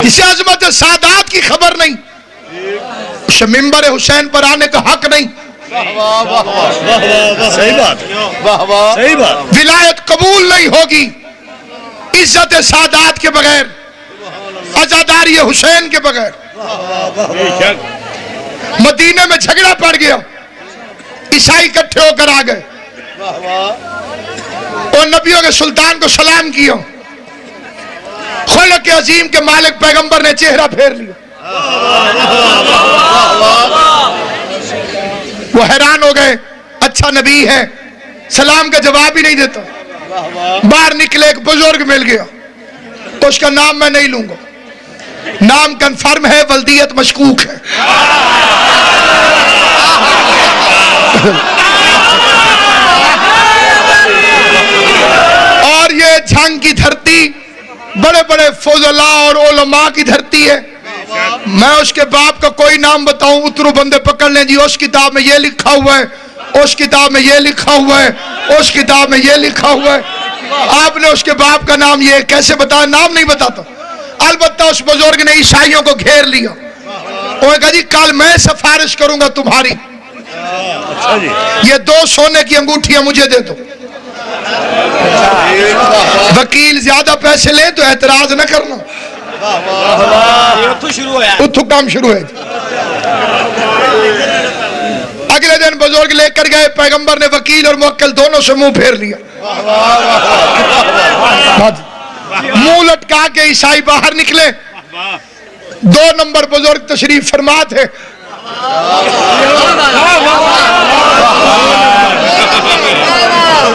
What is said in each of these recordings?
اسے عظمت سادات کی خبر نہیں، اسے منبر حسین پر آنے کا حق نہیں، صحیح بات، صحیح بات، ولایت قبول نہیں ہوگی عزت سادات کے بغیر، عزاداری حسین کے بغیر۔ مدینے میں جھگڑا پڑ گیا، عیسائی اکٹھے ہو کر آ گئے اور نبیوں کے سلطان کو سلام کیا، خلق عظیم کے مالک پیغمبر نے چہرہ پھیر لیا، وہ حیران ہو گئے، اچھا نبی ہے سلام کا جواب ہی نہیں دیتا۔ باہر نکلے ایک بزرگ مل گیا، تو اس کا نام میں نہیں لوں گا، نام کنفرم ہے، ولدیت مشکوک ہے۔ اور یہ جھنگ کی دھرتی بڑے بڑے فضلاء اور علماء کی دھرتی ہے۔ میں اس کے باپ کا کوئی نام بتاؤں، اترو بندے پکڑ لیں، جی اس کتاب میں یہ لکھا ہوا ہے، اس کتاب میں یہ لکھا ہوا ہے، اس کتاب میں یہ لکھا ہوا ہے۔ آپ نے اس کے باپ کا نام یہ کیسے بتایا؟ نام نہیں بتاتا۔ البتہ اس بزرگ نے عیسائیوں کو گھیر لیا، انہوں نے کہا جی کل میں سفارش کروں گا تمہاری، یہ 2 سونے کی انگوٹھیاں مجھے دے دو۔ وکیل زیادہ پیسے لیں تو اعتراض نہ کرنا، اتھو کام شروع ہے۔ اگلے دن بزرگ لے کر گئے، پیغمبر نے وکیل اور موکل دونوں سے منہ پھیر لیا، منہ لٹکا کے عیسائی باہر نکلے۔ 2 نمبر بزرگ تشریف فرما تھے،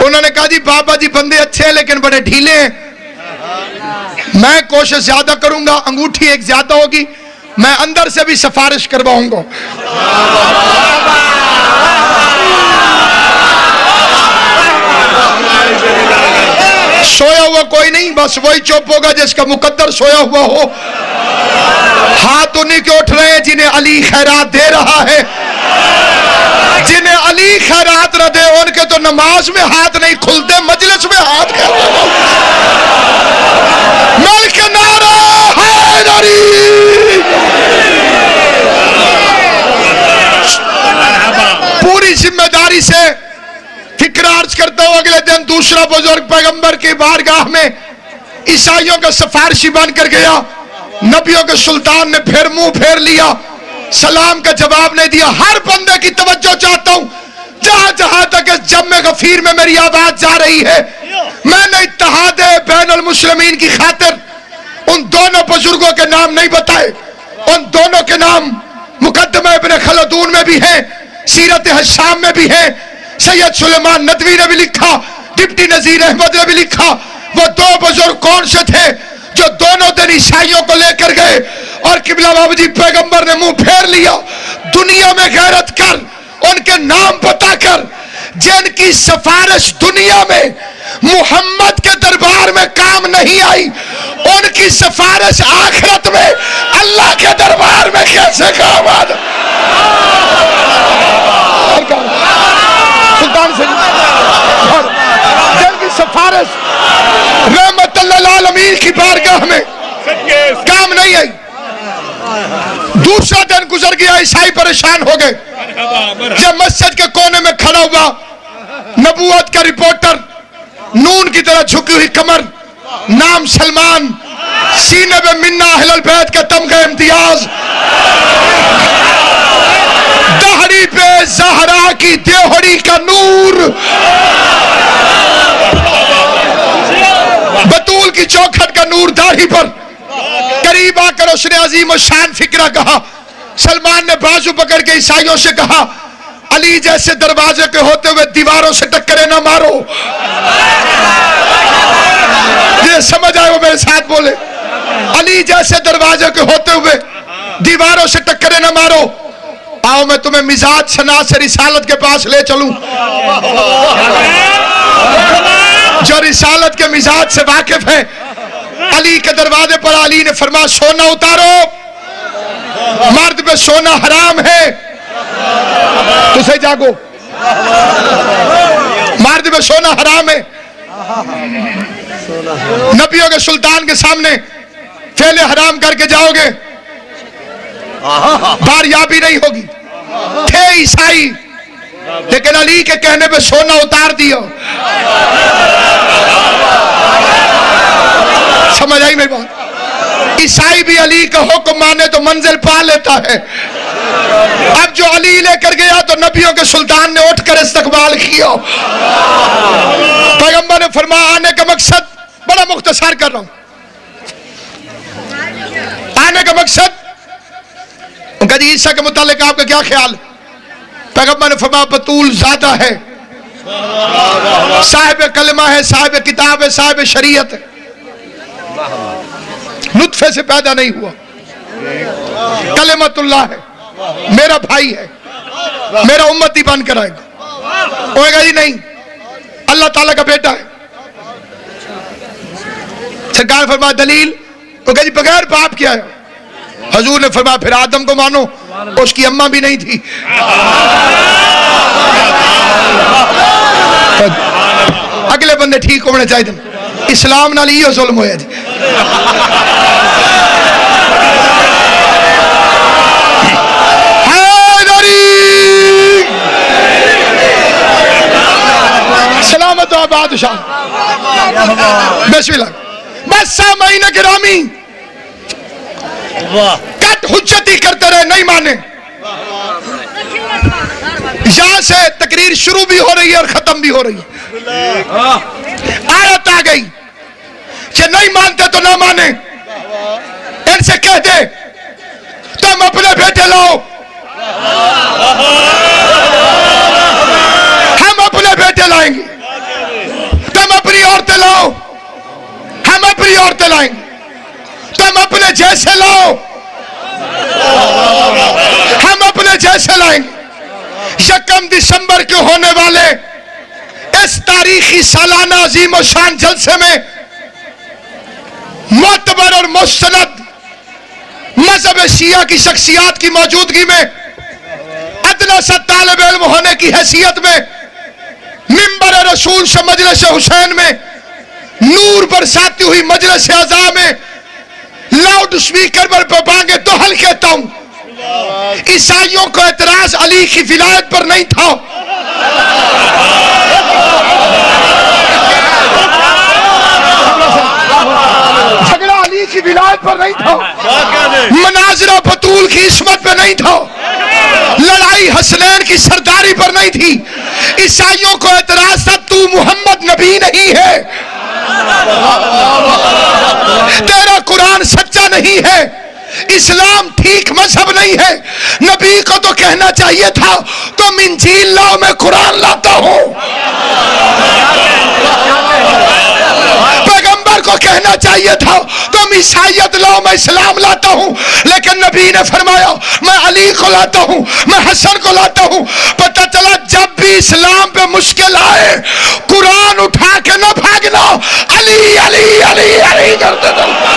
انہوں نے کہا جی بابا جی بندے اچھے ہیں لیکن بڑے ڈھیلے ہیں، میں کوشش زیادہ کروں گا، انگوٹھی ایک زیادہ ہوگی، میں اندر سے بھی سفارش کرواؤں گا۔ سویا ہوا کوئی نہیں، بس وہی چپ ہوگا جس کا مقدر سویا ہوا ہو۔ ہاتھ انہیں کے اٹھ رہے ہیں جنہیں علی خیرات دے رہا ہے، جنہیں علی خیرات نہ دے ان کے تو نماز میں ہاتھ نہیں کھلتے، مجلس میں ہاتھ کھلتے۔ مل کے نعرہ حیدری، پوری ذمہ داری سے فکر عرض کرتا ہوں۔ اگلے دن دوسرا بزرگ پیغمبر کی بارگاہ میں عیسائیوں کا سفارشی بن کر گیا، نبیوں کے سلطان نے پھر منہ پھیر لیا، سلام کا جواب نہیں دیا۔ ہر بندے کی توجہ چاہتا ہوں، جہاں جہاں تک اس جمع غفیر میں میری آواز جا رہی ہے، میں نے اتحاد بین المسلمین کی خاطر ان دونوں بزرگوں کے نام نہیں بتائے، ان دونوں کے نام مقدمہ ابن خلدون میں بھی ہیں، سیرت حشام میں بھی ہیں، سید سلیمان ندوی نے بھی لکھا، ڈپٹی نذیر احمد نے بھی لکھا۔ وہ 2 بزرگ کون سے تھے جو دونوں دن عیسائیوں کو لے کر گئے اور قبلہ بابا جی پیغمبر نے منہ پھیر لیا؟ دنیا میں غیرت کر، ان کے نام بتا کر، جن کی سفارش دنیا میں محمد کے دربار میں کام نہیں آئی، ان کی سفارش آخرت میں اللہ کے دربار میں کیسے کام آ جائے؟ سلطان سے جن کی سفارش رحمت اللہ العالمین کی بارگاہ میں کام نہیں آئی۔ دوسرا دن گزر گیا، عیسائی پریشان ہو گئے، جب مسجد کے کونے میں کھڑا ہوا نبوت کا رپورٹر، نون کی طرح جھکی ہوئی کمر، نام سلمان، سینے میں منا اہل البیت کا تمغہ امتیاز، دہڑی پہ زہرا کی دیوہڑی کا نور، بطول کی چوکھٹ کا نور داڑھی پر۔ قریب آ کر اس نے عظیم و شان فکرہ کہا۔ سلمان نے بازو پکڑ کے عیسائیوں سے کہا، علی جیسے دروازے کے ہوتے ہوئے دیواروں سے ٹکرے نہ مارو۔ یہ سمجھ آئے وہ میرے ساتھ بولے، علی جیسے دروازے کے ہوتے ہوئے دیواروں سے ٹکرے نہ مارو۔ آؤ میں تمہیں مزاج شناس رسالت کے پاس لے چلوں، جو رسالت کے مزاج سے واقف ہے۔ علی کے دروازے پر علی نے فرمایا سونا اتارو، مرد پہ سونا حرام ہے، تسے جاگو، مرد پہ سونا حرام ہے۔ نبیوں کے سلطان کے سامنے فعل حرام کر کے جاؤ گے باریابی نہیں ہوگی. تھے عیسائی لیکن علی کے کہنے پہ سونا اتار دیا. سمجھ آئی میری بات؟ عیسائی بھی علی کا حکم مانے تو منزل پا لیتا ہے. اب جو علی لے کر گیا تو نبیوں کے سلطان نے اٹھ کر استقبال کیا. پیغمبر نے فرمایا آنے کا مقصد بڑا مختصر کر رہا ہوں. آنے کا مقصد ان کا عیسیٰ کے متعلق آپ کا کیا خیال ہے؟ پیغمبر نے فرمایا بطول زیادہ ہے, صاحب کلمہ ہے, صاحب کتاب ہے, صاحب شریعت ہے, نطفے سے پیدا نہیں ہوا, کلمت اللہ ہے, میرا بھائی ہے, میرا امتی بن کر آئے گا. ہوئے گا ہی نہیں, اللہ تعالیٰ کا بیٹا ہے. سرکار فرمایا دلیل؟ وہ کہا جی بغیر باپ کیا ہے. حضور نے فرمایا پھر آدم کو مانو, اس کی اماں بھی نہیں تھی. اگلے بندے ٹھیک ہونے چاہیے. اسلام نال یہ ظلم ہویا جی. سلامت و آباد شاہ. بسم اللہ. بس سامعین گرامی کٹ حجتی کرتے رہے, نہیں مانے. یہاں سے تقریر شروع بھی ہو رہی ہے اور ختم بھی ہو رہی ہے. آیت آ گئی کہ نہیں مانتے تو نہ مانے. ان سے کہہ دے تم اپنے بیٹے لاؤ, ہم اپنے بیٹے لائیں گے. تم اپنی عورتیں لاؤ, ہم اپنی عورتیں لائیں گے. تم اپنے جیسے لاؤ, ہم اپنے جیسے لائیں گے. 1 دسمبر کے ہونے والے اس تاریخی سالانہ عظیم و شان جلسے میں معتبر اور مستند مذہب شیعہ کی شخصیات کی موجودگی میں ادنیٰ سا طالب علم ہونے کی حیثیت میں منبر رسول سے مجلس حسین میں نور برساتی ہوئی مجلس اعضاء میں لاؤڈ سپیکر پر بانگے دوہل کہتا ہوں, عیسائیوں کو اعتراض علی کی ولایت پر نہیں تھا. جھگڑا علی کی ولایت پر نہیں تھا, مناظرہ بطول کی عصمت پہ نہیں تھا, لڑائی حسنین کی سرداری پر نہیں تھی. عیسائیوں کو اعتراض تھا تو محمد نبی نہیں ہے, تیرا قرآن سچا نہیں ہے, اسلام ٹھیک مذہب نہیں ہے. نبی کو تو کہنا چاہیے تھا تم انجیل لاؤ میں قرآن لاتا ہوں. پیغمبر کو کہنا چاہیے تھا تم عیسائیت لاؤ میں اسلام لاتا ہوں. لیکن نبی نے فرمایا میں علی کو لاتا ہوں, میں حسن کو لاتا ہوں. پتہ چلا جب بھی اسلام پہ مشکل آئے قرآن اٹھا کے نہ بھاگنا, علی علی علی علی کرتے تھے.